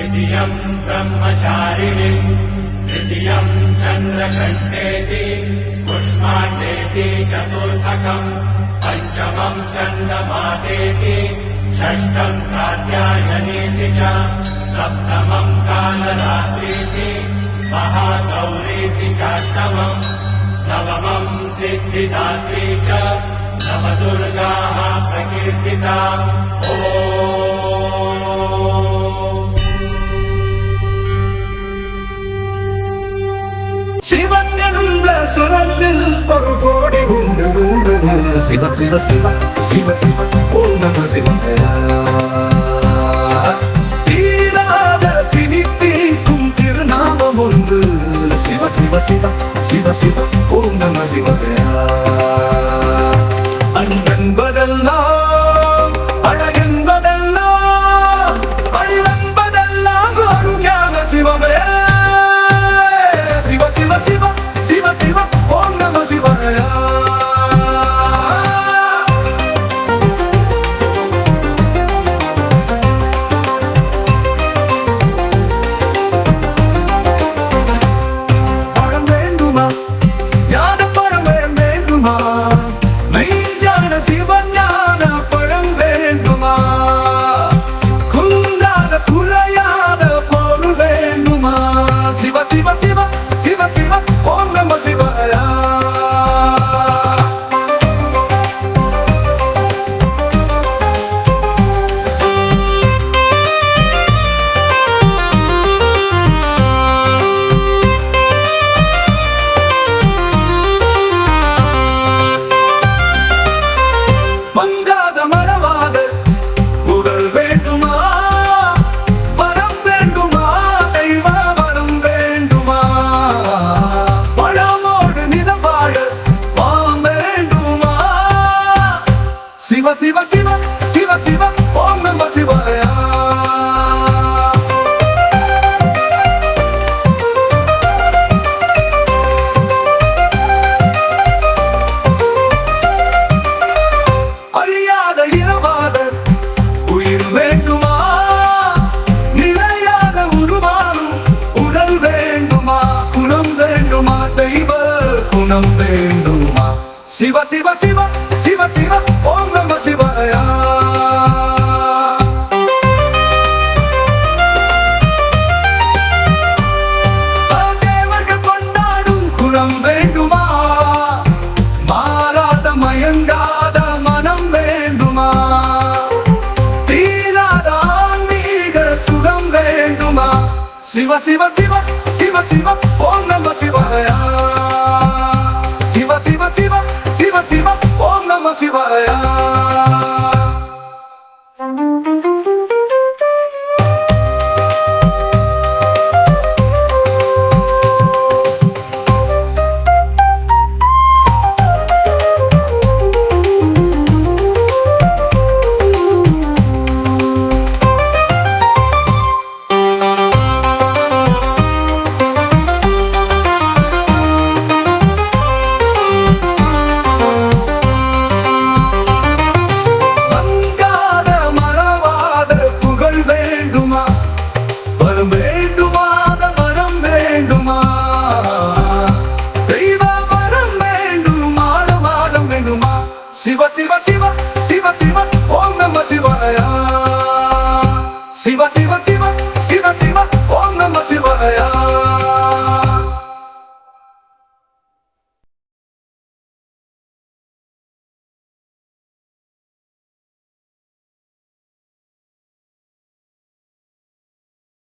द्वितीयम् ब्रह्मचारिणीम् तृतीयम् चन्द्रघण्टेति कुष्माण्डेति चतुर्थकम् पञ्चमम् स्कन्दमातेति षष्ठम् कात्यायनीति च सप्तमम् कालरात्रीति महागौरीति चाष्टमम् नवमम् सिद्धिदात्री च नवदुर्गाः प्रकीर्तिता சிவஞான சுரத்தில் ஒரு கோடி உண்டு சிவ சிவ சிவ சிவ சிவ ஓம் நம சிவாய தீராத பிணித்தீர்க்கும் திருநாமம் ஒன்று சிவ சிவ சிவ சிவ சிவ ஓம் நம சிவாய அன்பென்பதெல்லாம் அழகென்பதெல்லாம் அழிவென்பதெல்லாம் ஒரு ஞான சிவமே சிவ சிவ சிவ சிவ சிவ ஓம் நம சிவாய பழம் வேண்டுமா ஞான பழம் வேண்டுமா மெய்ஞான சிவஞான பழம் வேண்டுமா குன்றாத குறையாத பொருள் வேண்டுமா சிவ சிவ சிவ சிவ சிவ ஓம் நம சிவாய மங்காத மரவாத உடல் வேண்டுமா வரம் வேண்டுமா தெய்வ வரம் வேண்டுமா பழமோடு நிதம் வாழ வாம் வேண்டுமா சிவ சிவ சிவ சிவ சிவ ஓம் நம சிவாய அழியாத இரவாத உயிர் வேண்டுமா நிலையாக உருவாகும் உடல் வேண்டுமா குணம் வேண்டுமா தெய்வ குணம் வேண்டுமா சிவ சிவ சிவ சிவ சிவ ஓம் நம சிவாய தேவர்கள் கொண்டாடும் குணம் வேண்டுமா மாறாத மயங்காத மனம் வேண்டுமா தீராத ஆன்மீக சுகம் வேண்டுமா சிவ சிவ சிவ சிவ சிவ ஓம் நம சிவாய சிவ சிவ சிவ சிவ சிவ ஓம் நம சிவாய மங்காத மறவாத புகழ் வேண்டுமா வரம் வேண்டுமாத வரம் வேண்டுமா தெய்வ வரம் வேண்டுமா வாரம் வேண்டுமா சிவ சிவ சிவ சிவ சிவ ஓம் நம சிவாய சிவ சிவ சிவ